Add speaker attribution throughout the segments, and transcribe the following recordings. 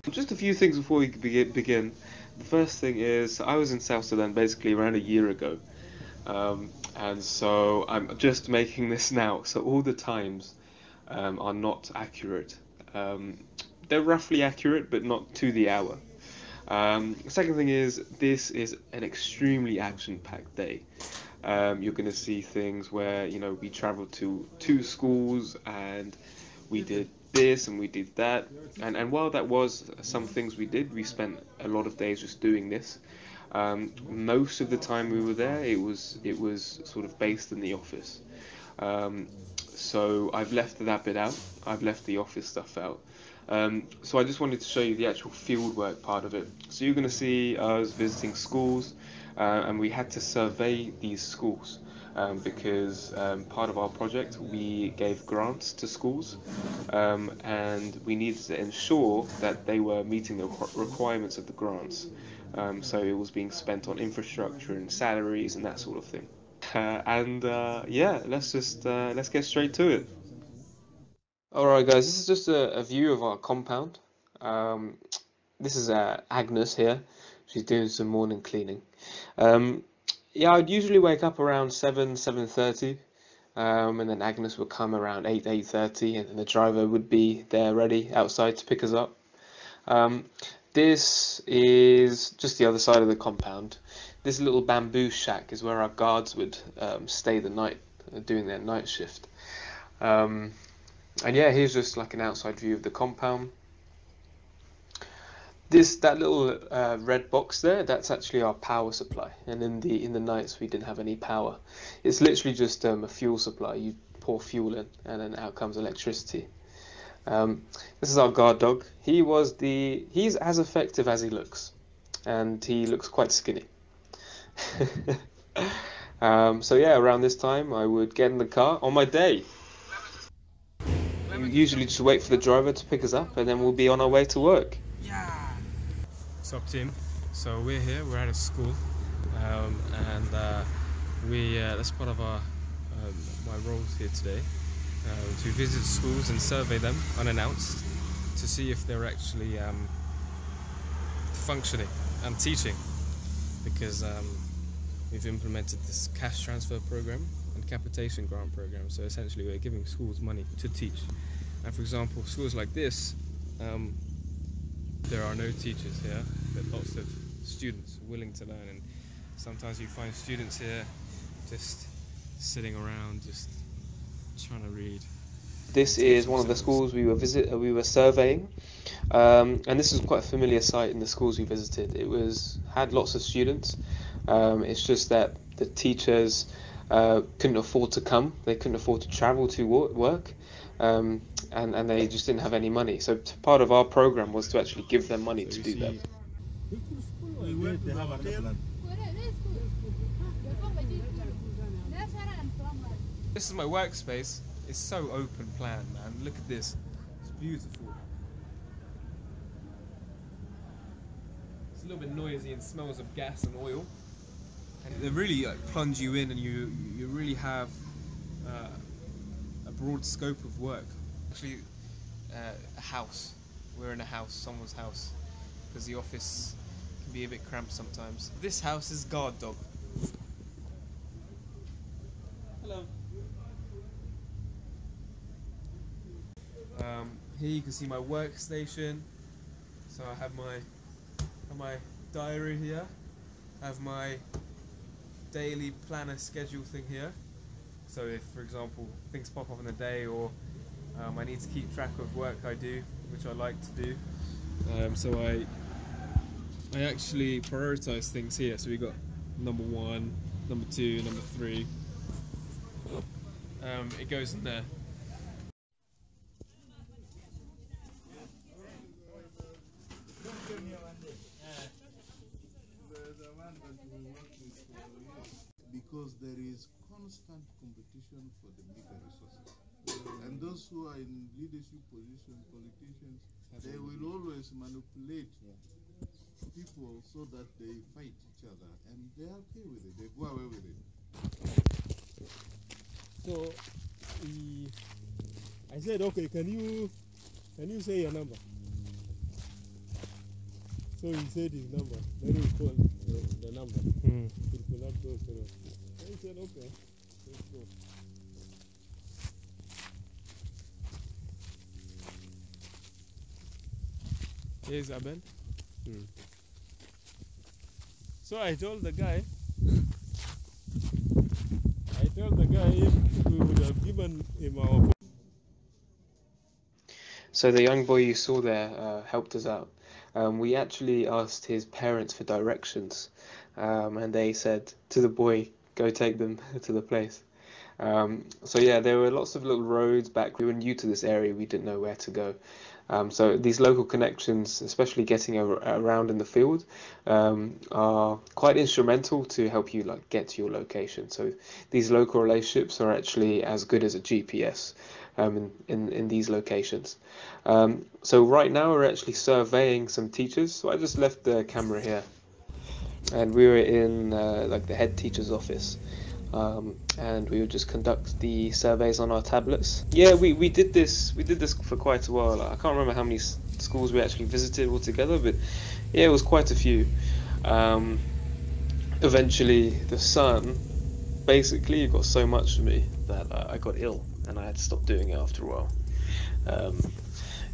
Speaker 1: Just a few things before we begin. The first thing is I was in South Sudan basically around a year ago. And so I'm just making this now. So all the times are not accurate. Um, they're roughly accurate, but not to the hour. Second thing is this is an extremely action-packed day. You're going to see things where we traveled to two schools and we did this and we did that, and while that was some things we spent a lot of days just doing this. Most of the time we were there, it was sort of based in the office. Um, so I've left that bit out. I've left the office stuff out. So I just wanted to show you the actual fieldwork part of it. So you're going to see us visiting schools, and we had to survey these schools because part of our project we gave grants to schools, and we needed to ensure that they were meeting the requirements of the grants. So it was being spent on infrastructure and salaries and that sort of thing. And yeah, let's get straight to it. Alright guys, this is just a view of our compound. Um, this is Agnes here. She's doing some morning cleaning. Um, yeah, I'd usually wake up around 7:30, and then Agnes would come around 8:30, and then the driver would be there ready outside to pick us up. Um, this is just the other side of the compound. This little bamboo shack is where our guards would stay the night, doing their night shift. Um, and yeah, here's just like an outside view of the compound. That little red box there, that's actually our power supply. And in the nights we didn't have any power. It's literally just a fuel supply. You pour fuel in, and then out comes electricity. This is our guard dog. He's as effective as he looks, and he looks quite skinny. So yeah, around this time I would get in the car on my day. We usually just wait for the driver to pick us up, and then we'll be on our way to work.
Speaker 2: What's up, team? So we're here, we're at a school, and that's part of my roles here today, to visit schools and survey them unannounced to see if they're actually functioning and teaching, because we've implemented this cash transfer program and capitation grant program. So essentially we're giving schools money to teach, and for example schools like this, there are no teachers here, but lots of students willing to learn, and sometimes you find students here just sitting around just trying to read.
Speaker 1: This is one of the schools we were surveying, and this is quite a familiar sight in the schools we visited. Had lots of students. It's just that the teachers couldn't afford to come. They couldn't afford to travel to work, and they just didn't have any money. So part of our program was to actually give them money to do that.
Speaker 2: This is my workspace. It's so open plan, man. Look at this. It's beautiful. It's a little bit noisy and smells of gas and oil. And they really plunge you in, and you really have a broad scope of work. Actually, a house. We're in a house, someone's house, because the office can be a bit cramped sometimes. This house is guard dog. Hello. Here you can see my workstation. So I have my diary here. I have my daily planner schedule thing here. So if, for example, things pop up in the day, or I need to keep track of work I do, which I like to do, so I actually prioritize things here. So we got number 1, number 2, number 3. It goes in there.
Speaker 3: Because there is constant competition for the bigger resources. And those who are in leadership positions, politicians, they will always manipulate people so that they fight each other, and they are okay with it, they go away with it.
Speaker 4: So I said, okay, can you say your number? So he said his number. Then we called the number. It could not go through. So he said, okay, let's go.
Speaker 2: Here's Aben. So I told the guy if we would have given him our phone.
Speaker 1: So the young boy you saw there helped us out. We actually asked his parents for directions, and they said to the boy, go take them to the place. So yeah, there were lots of little roads back. We were new to this area, we didn't know where to go. So these local connections, especially getting around in the field, are quite instrumental to help you like get to your location. So these local relationships are actually as good as a GPS in these locations. So right now we're actually surveying some teachers. So I just left the camera here, and we were in like the head teacher's office. And we would just conduct the surveys on our tablets. Yeah, we did this for quite a while. I can't remember how many schools we actually visited altogether, but yeah, it was quite a few. Eventually the sun basically got so much for me that I got ill and I had to stop doing it after a while.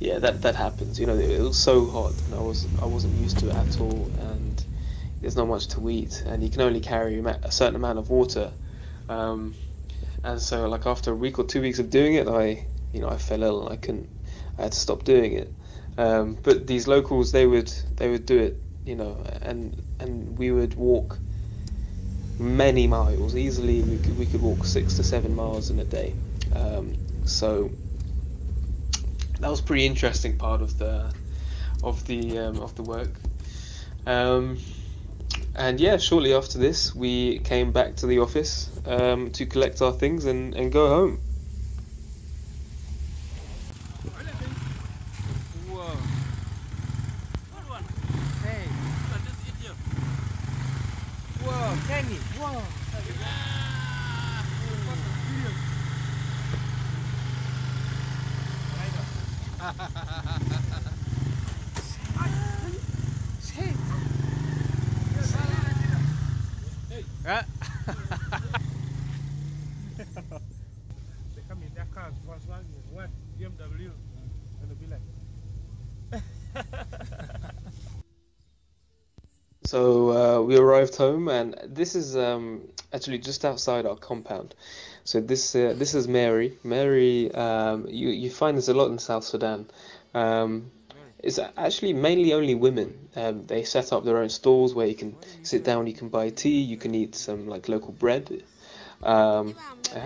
Speaker 1: Yeah, that happens. You know, it was so hot and I wasn't used to it at all, and there's not much to eat, and you can only carry a certain amount of water. And so like after a week or 2 weeks of doing it, I fell ill and I had to stop doing it. But these locals, they would do it, and we would walk many miles easily. We could walk 6 to 7 miles in a day. So that was pretty interesting part of the work. And yeah, shortly after this, we came back to the office to collect our things and go home.
Speaker 2: Whoa. Good one. Hey. This idiot. Whoa, Kenny. Whoa. Shit. They come in their cars, Volkswagen, what? BMW, and they'll be like.
Speaker 1: So we arrived home, and this is actually just outside our compound. So this is Mary. Mary, you find this a lot in South Sudan. It's actually mainly only women. They set up their own stalls where you can sit down, you can buy tea, you can eat some like local bread, and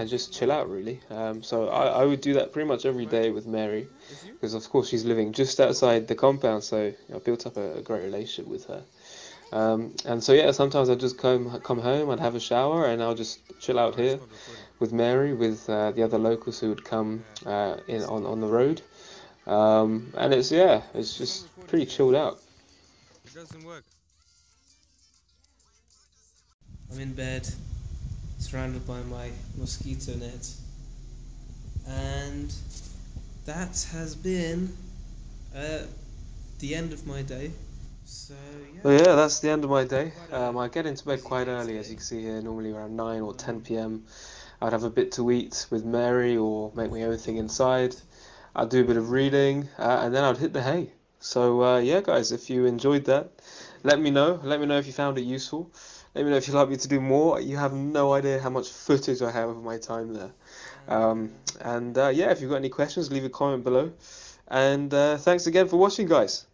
Speaker 1: just chill out really. So I would do that pretty much every day with Mary, because of course she's living just outside the compound, so I built up a great relationship with her. And so yeah, sometimes I'd just come home, I'd have a shower, and I'll just chill out here with Mary, with the other locals who would come in on the road. And it's just pretty chilled out.
Speaker 2: It doesn't work. I'm in bed, surrounded by my mosquito net, and that has been the end of my day. So yeah.
Speaker 1: Well, yeah, that's the end of my day. I get into bed quite early, as you can see here, normally around 9 or 10 p.m. I'd have a bit to eat with Mary or make my own thing inside. I'd do a bit of reading, and then I'd hit the hay. So yeah, guys, if you enjoyed that, let me know. Let me know if you found it useful. Let me know if you'd like me to do more. You have no idea how much footage I have of my time there. Yeah, if you've got any questions, leave a comment below. And thanks again for watching, guys.